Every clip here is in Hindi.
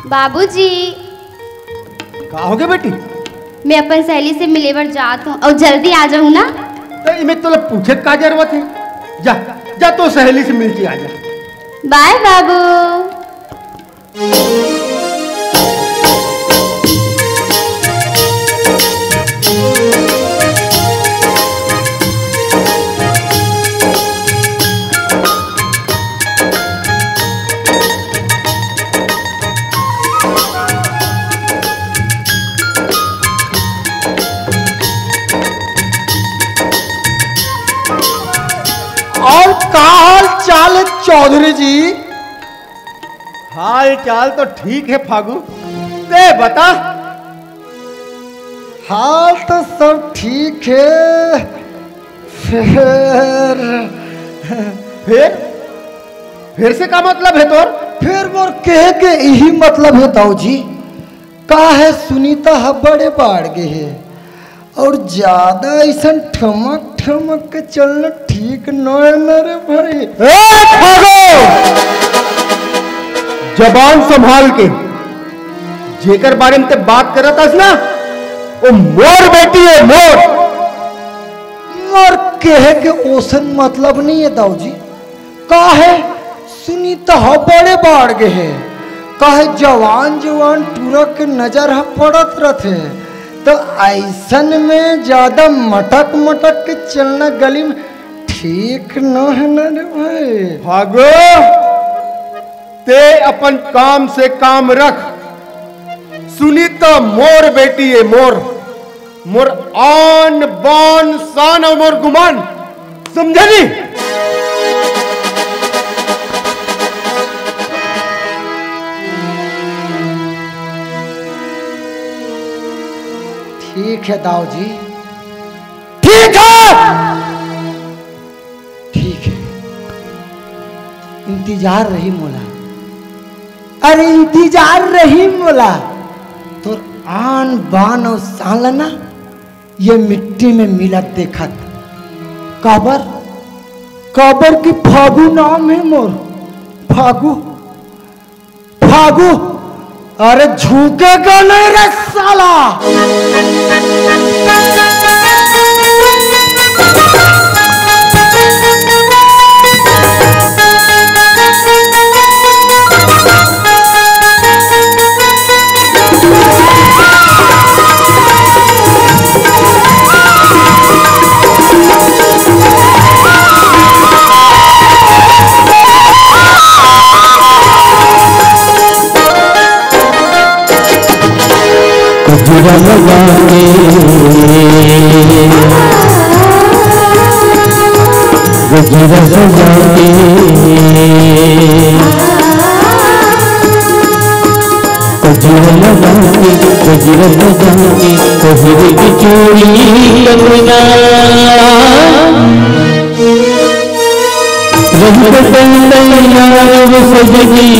बाबूजी। का हो गया बेटी? मैं अपन सहेली से मिले बर जात हूँ और जल्दी आ जाऊँ ना। तो इमें तो पूछे का जरूरत है? जा जा तो सहेली से मिलके आ जा। बाय बाबू। और का हाल चाल है चौधरी जी? हाल चाल तो ठीक है फागू, ते बता। हाल तो सब ठीक है। फिर से का मतलब है तोर? फिर मोर कहे के यही मतलब है ताऊ जी। का है सुनीता बड़े बाढ़ गए है और ज्यादा ऐसा ठमक ठमक के चलना ठीक न है न रे भाई। जबान संभाल के, जेकर बारे में ते बात करत हस ना, वो मोर बेटी है, मोर। और कहे के ओसन मतलब नहीं है दाऊ जी। का है सुनीता बड़े बाढ़ गए है, का है जवान जवान टूरा के नजर पड़त रहते, तो ऐसन में ज्यादा मटक मटक के चलना गली में ठीक न है न रे भाई। भागो, ते अपन काम से काम रख। सुनीता मोर बेटी है, मोर। मोर आन बान शान और मोर गुमान, समझे नी? ठीक है दाऊ जी, ठीक है, ठीक है। इंतजार रही मोला, अरे इंतजार रही मोला। तो आन बान और सालना ये मिट्टी में मिलत देखत। काबर काबर की फागू नाम है मोर। फागू फागू, अरे झुकेगा नहीं रे साला। गजरा लगा के गजरा सजा के गजरा लगा के गजरा सजा के कहरे की चोरी लगना रंग तैयार सजनी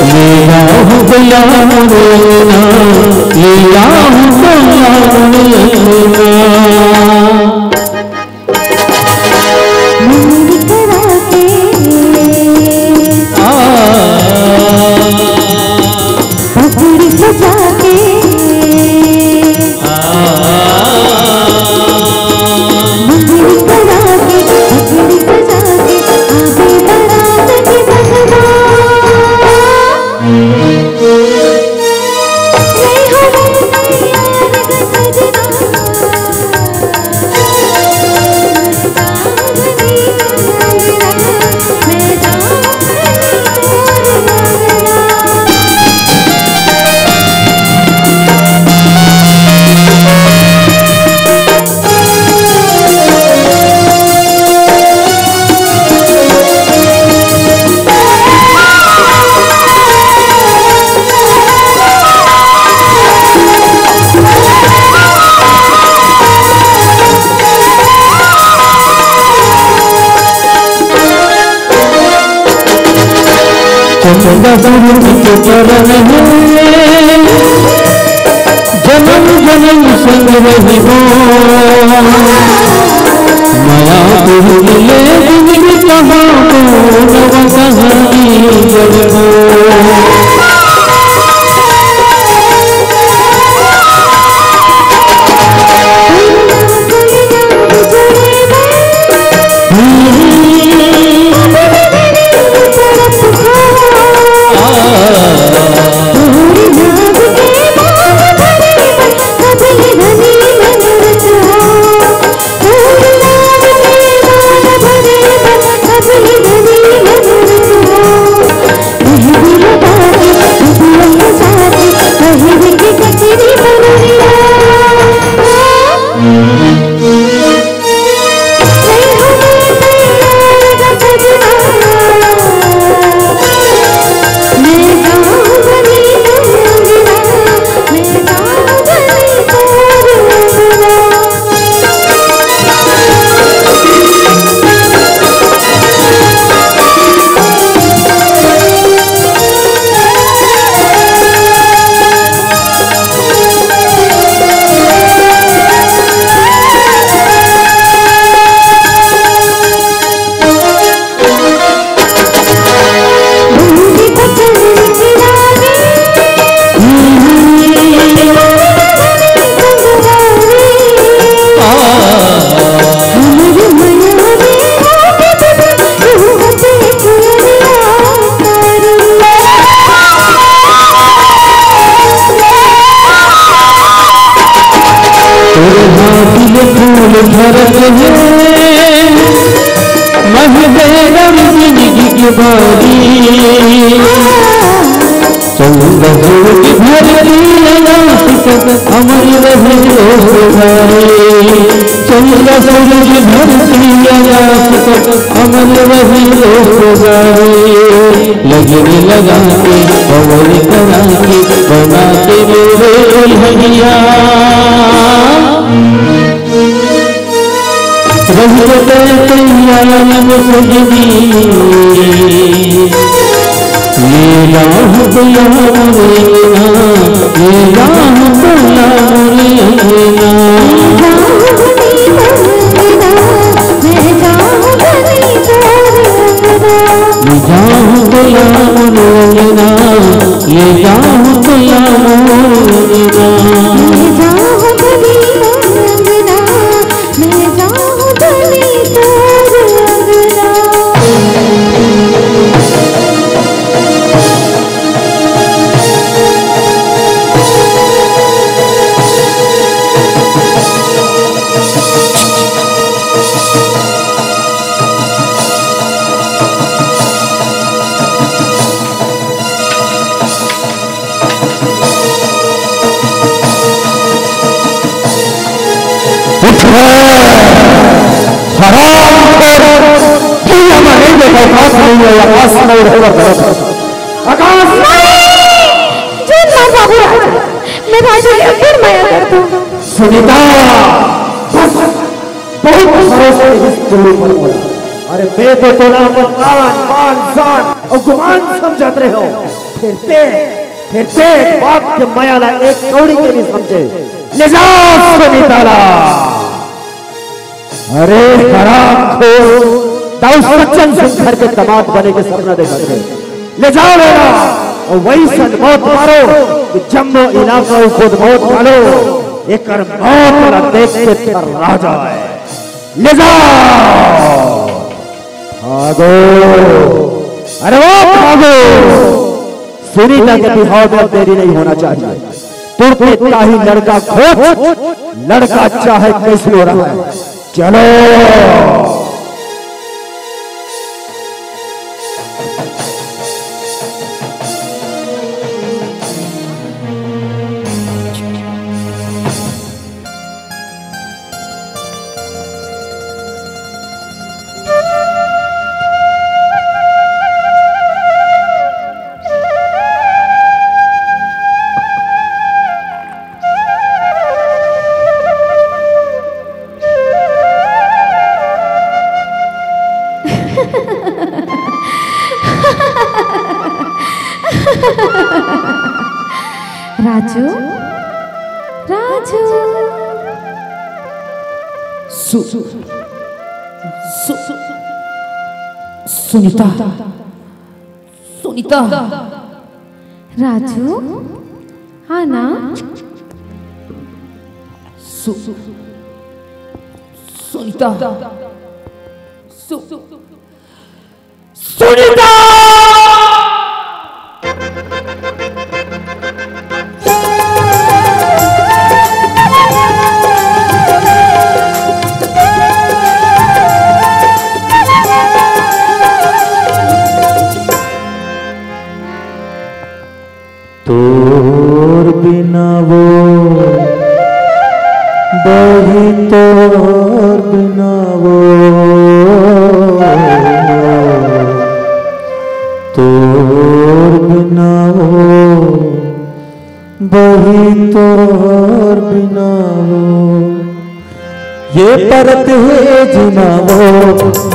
लीला हूँ गया रोना, लीला हूँ गया रोना। मेरी करा के पगड़ी सजा के मेरी करा के पगड़ी सजा के आगे बारात की बहना। चंदा के चरण है जन्म जन्म संग रही हो माया ले कहाँ नव कहानी जब लगने लगा के पवन करा के बना के मेरे भैया रहते सजनी लीला बला लीला बला ये जाऊं तुला मोरना मैं जाऊं गली रंगना मैं जाऊं गली रंगना सुनीता बहुत भरोसा अरे बेटे तो नाम मान शान और गुमान समझते रहे हो फिर बाप के मायाला एक कौड़ी के नहीं समझे ले जाओ सुनीता अरे हराम खोर दाऊद सच्चन सिंह घर के दामाद बने के सपना देखा थे ले जाओ लेना और वही सन मौत मारो कि जम्मू इलाका खुद मौत मारो एक मौत न देख के थर्रा जाए ले जाओ भागो अरे वो भागो सुनीता के बिहाव में देरी नहीं होना चाहिए तुरंत ही लड़का खोज लड़का चाहे कैसे हो रहा है चलो राजू राजू सुनीता, सुनीता, राजू हाँ ना? सुनीता, सुनीता, तोर बिना वो बही, तोर बिना वो, तोर बिना वो बही, तोर बिना वो, ये परत है जिना वो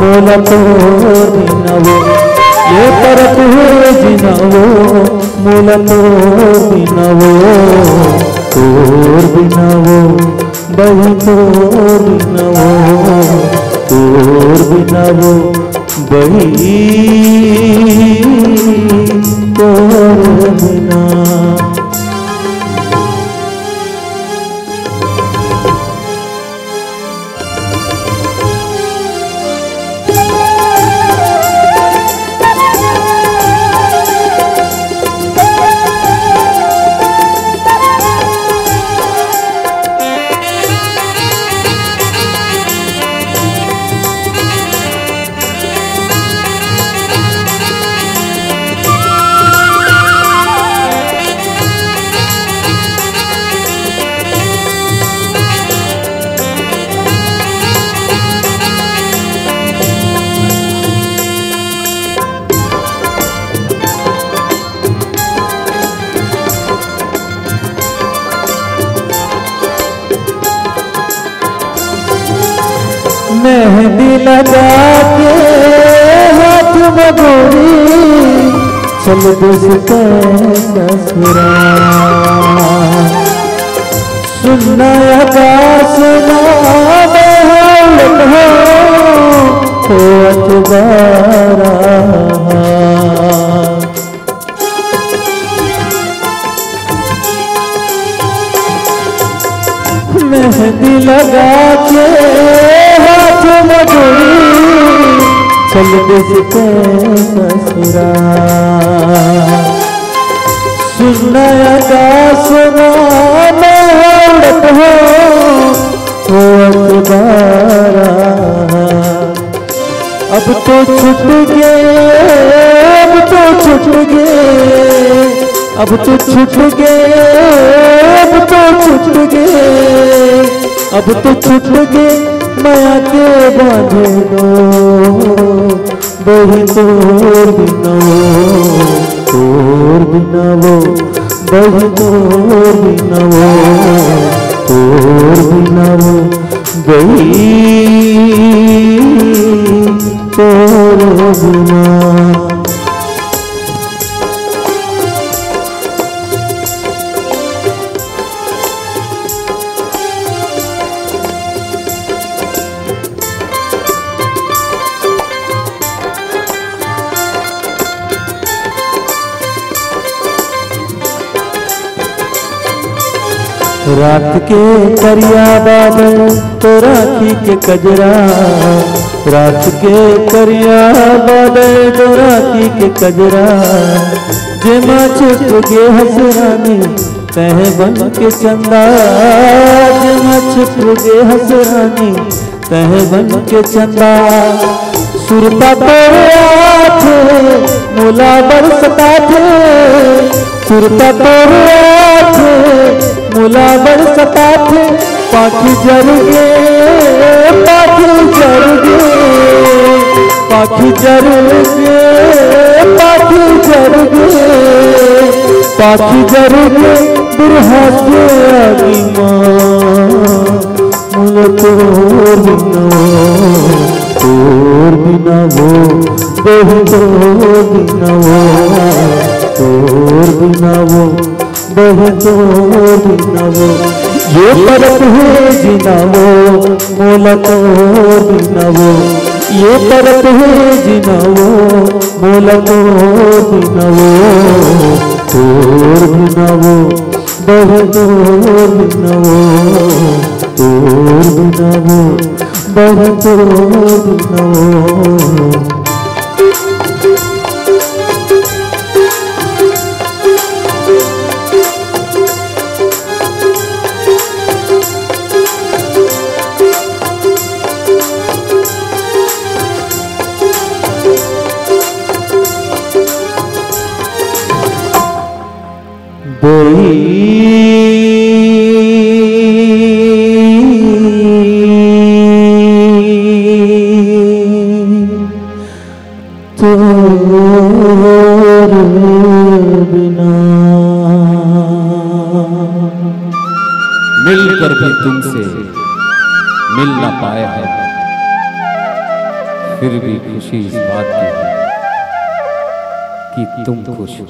मोला, तोर बिना वो, ये परत है जिना वो मोला, तोर बिना वो, तोर बिना वो बही, तोर बिना वो, तोर बिना वो बही, तोर बिना। मेहंदी लगा के हाथ में गोरी, चल बसते ससुराल, सुनना आकाश ना बेहाल हो अखबारा, मेहंदी लगा के हाथ में गोरी, चल बसते ससुराल, सुनना आकाश ना बेहाल हो अखबारा, अब तो छूट गए, अब तो छूट गए, अब तो छूट गए, अब तो छूट गए, अब तो छूट गए माया के बांधे दो, बही तोर बिना वो, तोर बिना वो बही, तोर बिना वो, तोर बिना वो बही, तोर बिना। रात के करिया बादल तो राखी के कजरा, रात के करिया बादल तो राखी के कजरा, जेमा छुप के हसरानी तह बन के चंदा, जेमा छुप के हसरानी तह बन के चंदा, सुरता तो थे मोला बरसता थे, सुरता तो थे मोला बरसता थे, पाखी जर गे, पाखी जर गे, पाखी जर गे, पाखी जर गे, पाखी जर गे, बिरहा के आगी माँ मुझे तोर बिना वो बही, तोर बिना वो, तोर बिना वो बही, तोर बिना वो, ये परत है जिना वो मोला, तोर बिना वो, ये तरत है जिनावो मोलको बिनावो तोर बिनावो बहतोर बिनावो तोर बिनावो बहतोर बिनावो। मिलकर भी तुमसे मिल ना पाए हैं, फिर भी खुशी इस बात की है कि तुम खुश हो।